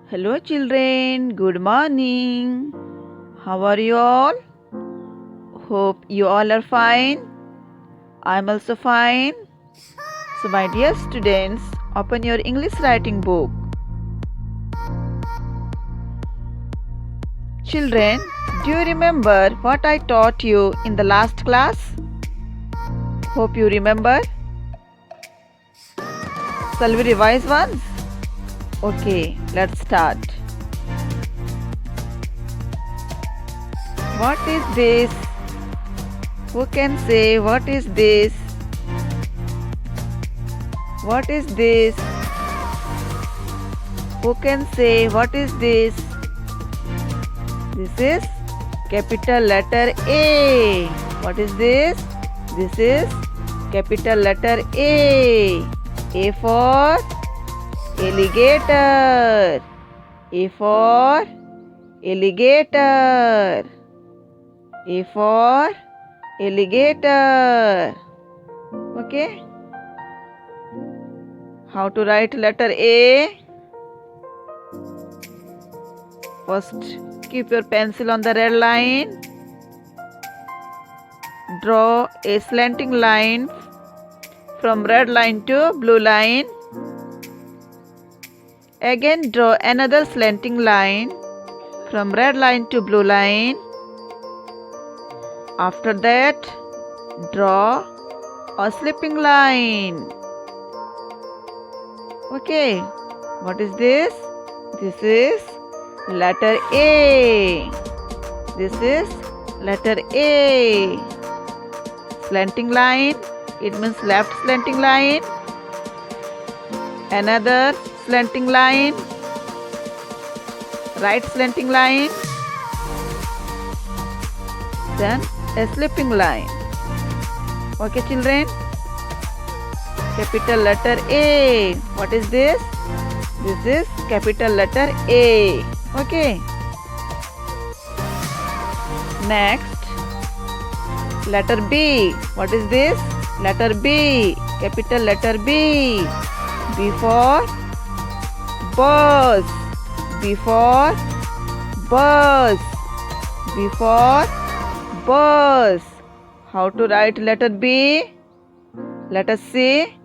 Hello, children. Good morning. How are you all? Hope you all are fine. I'm also fine. So, my dear students, open your English writing book. Children, do you remember what I taught you in the last class? Hope you remember. Shall we revise once? Okay, let's start. What is this? Who can say what is this? What is this? Who can say what is this? This is capital letter A. What is this? This is capital letter A. A for alligator. A for alligator. A for alligator. Okay. How to write letter A? First, keep your pencil on the red line. Draw a slanting line from red line to blue line. Again, draw another slanting line from red line to blue line. After that, draw a slipping line. Okay, what is this? This is letter A. This is letter A. Slanting line, it means left slanting line. Another slanting line. Right slanting line. Then a slipping line. Okay, children? Capital letter A. What is this? This is capital letter A. Okay. Next, letter B. What is this? Letter B. Capital letter B. B for bus. B for bus. B for bus. How to write letter B? Let us see.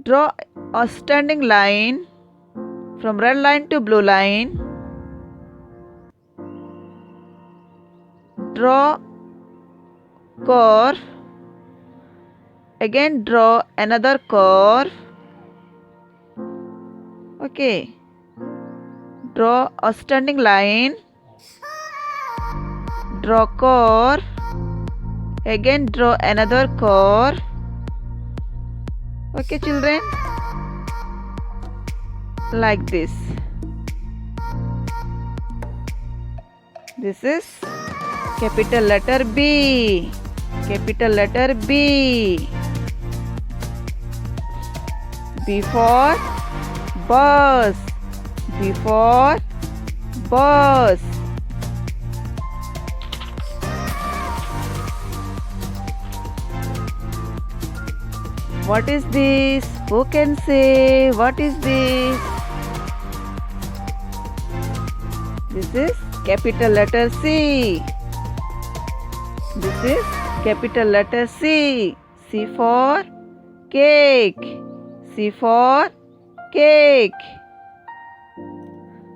Draw a standing line from red line to blue line. Draw curve. Again draw another curve. Okay. Draw a standing line. Draw curve. Again draw another curve. Okay, children? Like this. This is capital letter B. Capital letter B. B for bus. B for bus. What is this? Who can say what is this? This is capital letter C. This is capital letter C. C for cake. C for cake.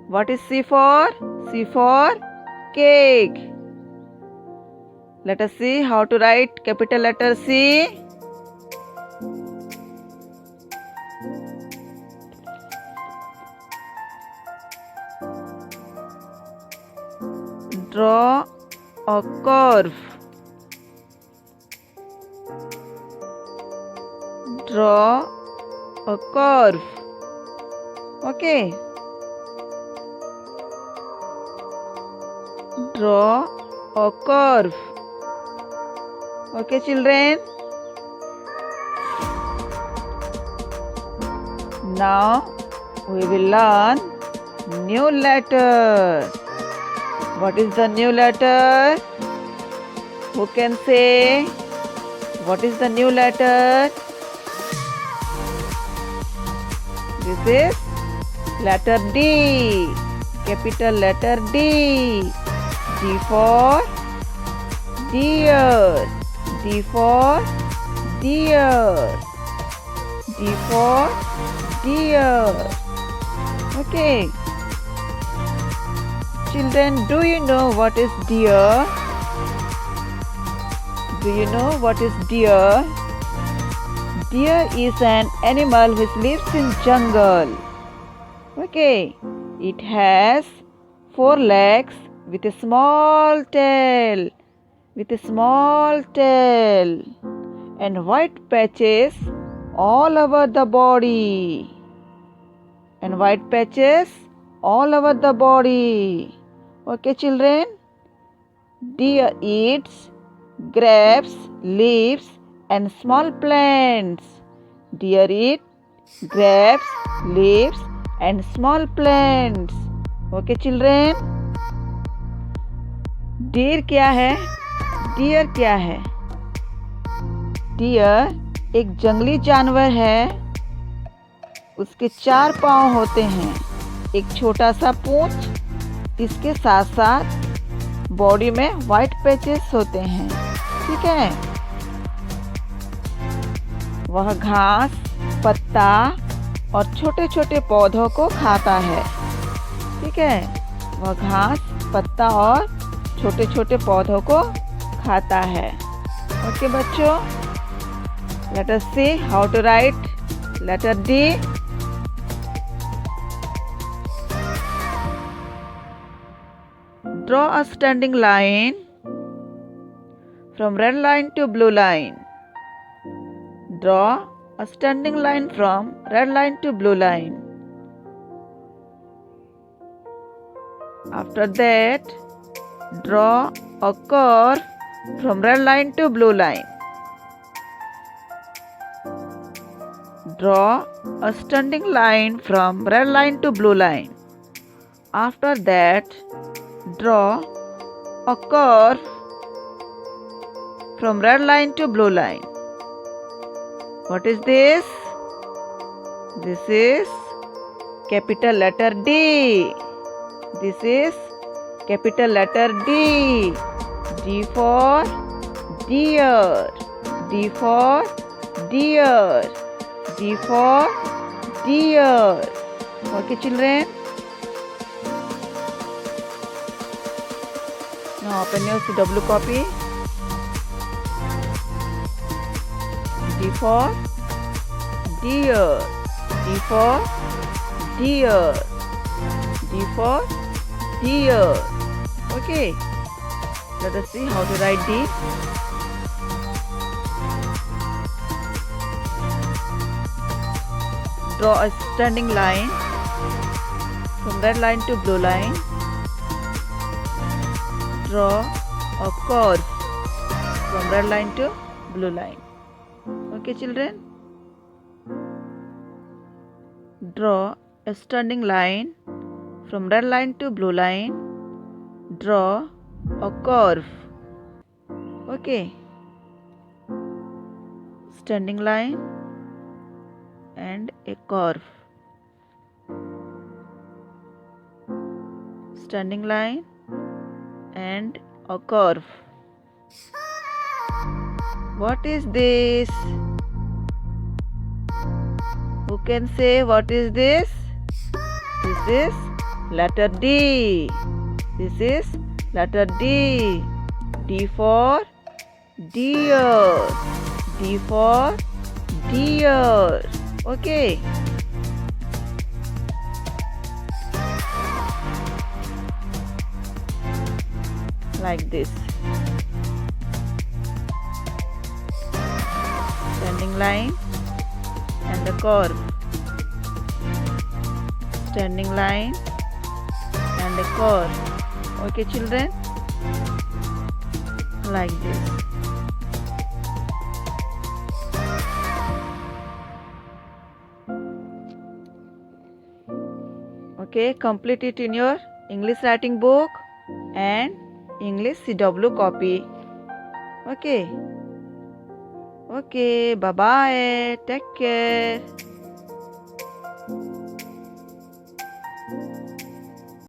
What is C for? C for cake. Let us see how to write capital letter C. Draw a curve. Draw a curve. Okay. Draw a curve. Okay, children. Now we will learn new letter. What is the new letter? Who can say? What is the new letter? This is Letter D. Capital letter D. D for deer. D for deer. D for deer. Okay. Children, do you know what is deer? Do you know what is deer? Deer is an animal which lives in jungle. Okay. It has 4 legs with a small tail. And white patches all over the body. Okay, children. Deer eats grapes, leaves, and small plants. Deer eat grapes, leaves, and small plants. Okay, children. Deer क्या है? Dear एक जंगली जानवर है। उसके 4 पाँव होते हैं, एक छोटा सा पूंछ, इसके साथ साथ बॉडी में वाइट पैचेस होते हैं। ठीक है। वह घास, पत्ता और छोटे छोटे पौधों को खाता है। ठीक है। वह घास, पत्ता और छोटे छोटे पौधों को खाता है। ओके बच्चों, let us see how to write letter D. Draw a standing line from red line to blue line. Draw a standing line from red line to blue line. After that, draw a curve from red line to blue line. Draw a standing line from red line to blue line. After that, draw a curve from red line to blue line. What is this? This is capital letter D. This is capital letter D. D for deer. D for deer. D for deer. Okay, children. Now open your CW copy. D for deer. D for deer. D for deer. Okay. Let us see how to write D. Draw a standing line from red line to blue line. Draw a curve from red line to blue line. Okay, children? Draw a standing line from red line to blue line. Draw a curve. Okay. Standing line and a curve. Standing line and a curve. What is this? Who can say what is this? This is letter D. This is letter D. D for deer. D for deer. Okay. Like this. Standing line and the curve. Standing line and a curve. Okay, children? Like this. Okay, complete it in your English writing book and English CW copy. Okay. Okay, bye-bye. Take care.